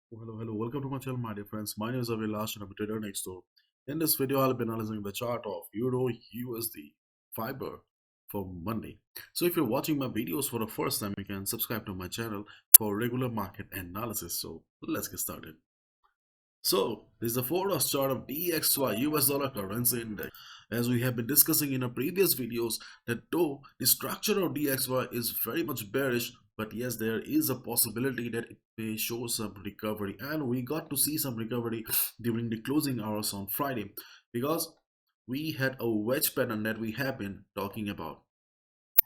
Hello, welcome to my channel, my dear friends. My name is Avilash and I'm a trader next door. In this video, I'll be analyzing the chart of Euro USD fiber for Monday. So if you're watching my videos for the first time, you can subscribe to my channel for regular market analysis. So let's get started. So, this is the Forex chart of DXY US dollar currency index. As we have been discussing in our previous videos, that though the structure of DXY is very much bearish, but yes, there is a possibility that it may show some recovery, and we got to see some recovery during the closing hours on Friday because we had a wedge pattern that we have been talking about.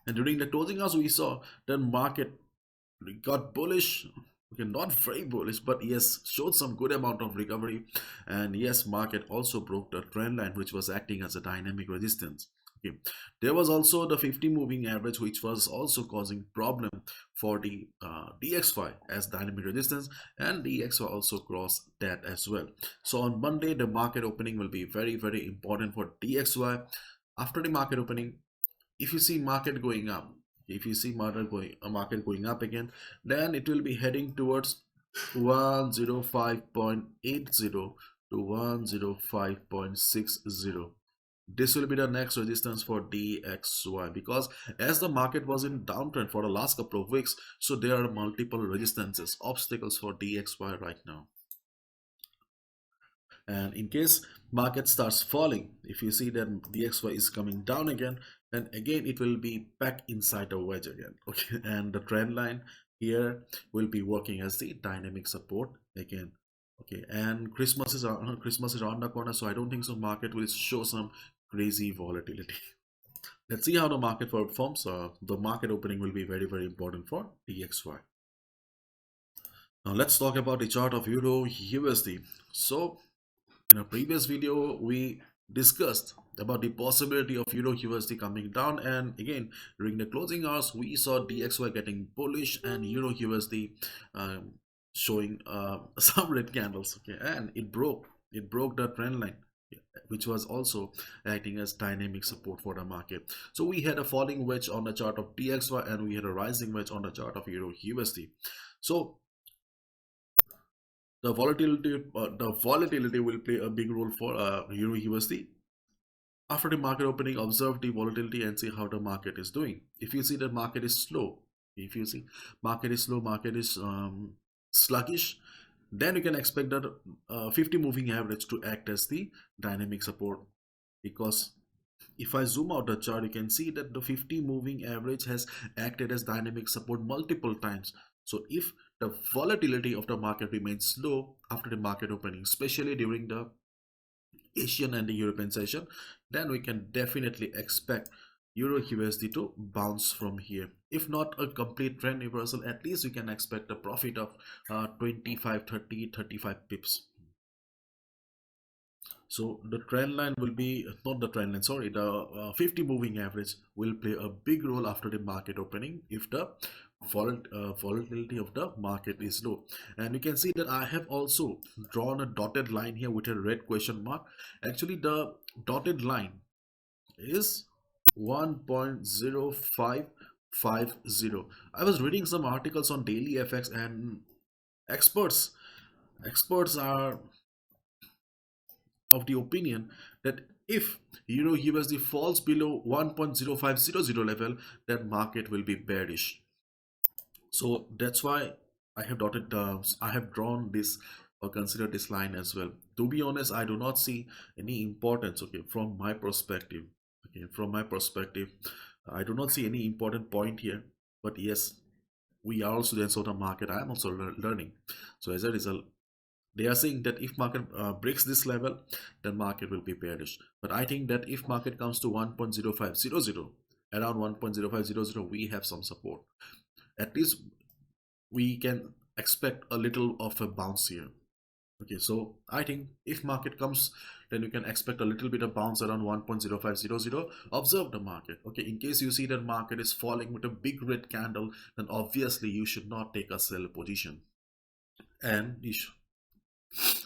And during the closing hours, we saw the market got bullish. Okay, not very bullish, but yes, showed some good amount of recovery. And yes, market also broke the trend line, which was acting as a dynamic resistance. Okay, there was also the 50 moving average, which was also causing problem for the DXY as dynamic resistance, and DXY also crossed that as well. So on Monday, the market opening will be very important for DXY. After the market opening, if you see market going up, if you see market going up again, then it will be heading towards 105.80 to 105.60. This will be the next resistance for DXY, because as the market was in downtrend for the last couple of weeks, so there are multiple resistances, obstacles for DXY right now. And in case market starts falling, if you see that DXY is coming down again, then again it will be back inside a wedge again. Okay, and the trend line here will be working as the dynamic support again. Okay, and Christmas is around the corner, so I don't think so market will show some crazy volatility. Let's see how the market performs. The market opening will be very important for DXY. Now let's talk about the chart of Euro USD. So in a previous video, we discussed about the possibility of Euro USD coming down, and again during the closing hours, we saw DXY getting bullish and Euro USD showing some red candles. Okay, and it broke the trend line, which was also acting as dynamic support for the market. So we had a falling wedge on the chart of DXY and we had a rising wedge on the chart of Euro USD. So the volatility will play a big role for Euro USD. After the market opening, observe the volatility and see how the market is doing. If you see that market is slow, if you see market is slow, market is sluggish, then you can expect that 50 moving average to act as the dynamic support. Because if I zoom out the chart, you can see that the 50 moving average has acted as dynamic support multiple times. So if the volatility of the market remains low after the market opening, especially during the Asian and the European session, then we can definitely expect Euro USD to bounce from here. If not a complete trend reversal, at least we can expect a profit of 25, 30, 35 pips. So the trend line will be, not the trend line, sorry, the 50 moving average will play a big role after the market opening if the volatility of the market is low. And you can see that I have also drawn a dotted line here with a red question mark. Actually, the dotted line is 1.0550. I was reading some articles on Daily FX, and experts are of the opinion that if Euro USD falls below 1.0500 level, then market will be bearish. So that's why I have drawn this or consider this line as well. To be honest, I do not see any importance. Okay, from my perspective. Okay, from my perspective, I do not see any important point here. But yes, we are all students of the market. I am also learning. So as a result, they are saying that if market breaks this level, then market will be bearish. But I think that if market comes to 1.0500, around 1.0500, we have some support. At least we can expect a little of a bounce here. Okay, so I think if market comes, then you can expect a little bit of bounce around 1.0500. Observe the market. Okay, in case you see that market is falling with a big red candle, then obviously you should not take a sell position, and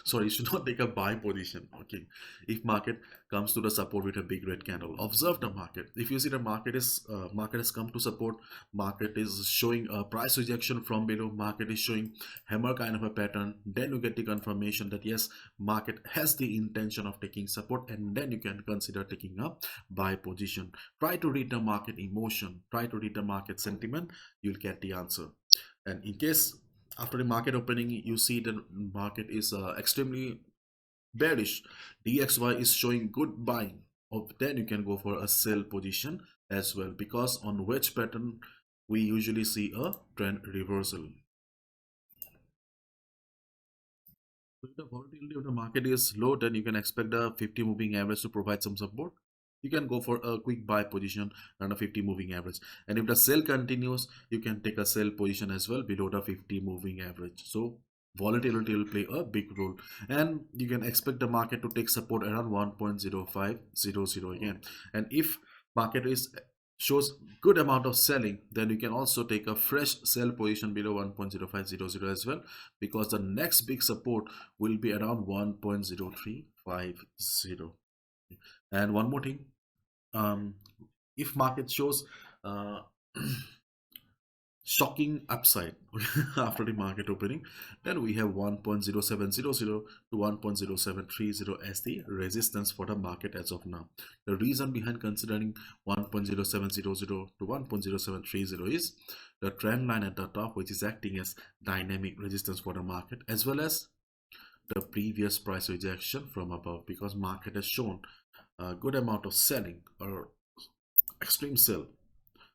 sorry, you should not take a buy position. Okay, if market comes to the support with a big red candle, observe the market. If you see the market has come to support, market is showing a price rejection from below, market is showing hammer kind of a pattern, then you get the confirmation that yes, market has the intention of taking support, and then you can consider taking a buy position. Try to read the market emotion, try to read the market sentiment, you'll get the answer. And in case after the market opening you see the market is extremely bearish, DXY is showing good buying, then you can go for a sell position as well, because on wedge pattern we usually see a trend reversal. So if the volatility of the market is low, then you can expect the 50 moving average to provide some support. You can go for a quick buy position on a 50 moving average. And if the sell continues, you can take a sell position as well below the 50 moving average. So volatility will play a big role. And you can expect the market to take support around 1.0500 again. And if market is shows good amount of selling, then you can also take a fresh sell position below 1.0500 as well, because the next big support will be around 1.0350. And one more thing, um, if market shows uh, shocking upside after the market opening, then we have 1.0700 to 1.0730 as the resistance for the market as of now. The reason behind considering 1.0700 to 1.0730 is the trend line at the top, which is acting as dynamic resistance for the market, as well as the previous price rejection from above, because market has shown a good amount of selling or extreme sell.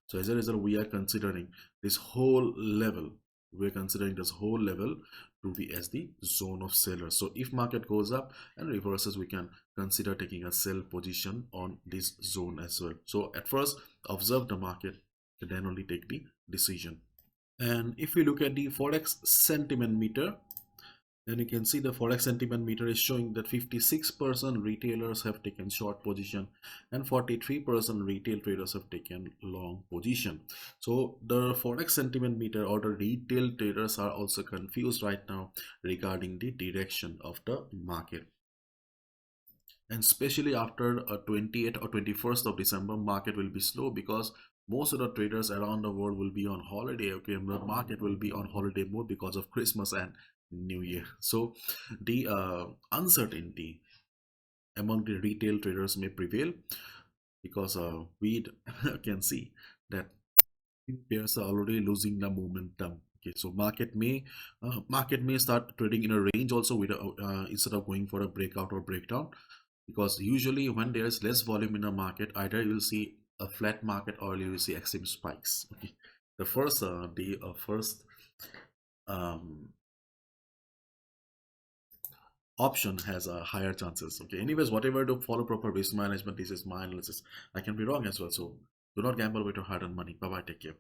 So as a result, we are considering this whole level, we're considering this whole level to be as the zone of sellers. So if market goes up and reverses, we can consider taking a sell position on this zone as well. So at first observe the market, then only take the decision. And if we look at the Forex sentiment meter, then you can see the Forex sentiment meter is showing that 56% retailers have taken short position and 43% retail traders have taken long position. So the Forex sentiment meter or the retail traders are also confused right now regarding the direction of the market. And especially after 28th or 21st of December, market will be slow because most of the traders around the world will be on holiday. Okay, the market will be on holiday mode because of Christmas and New Year. So the uncertainty among the retail traders may prevail, because we can see that pairs are already losing the momentum. Okay, so market may start trading in a range also with instead of going for a breakout or breakdown, because usually when there is less volume in a market, either you will see a flat market or you will see extreme spikes. Okay, the first um, option has a higher chances. Okay, anyways, whatever, to follow proper risk management, this is my analysis. I can be wrong as well, so do not gamble with your hard-earned money. Bye bye, take care.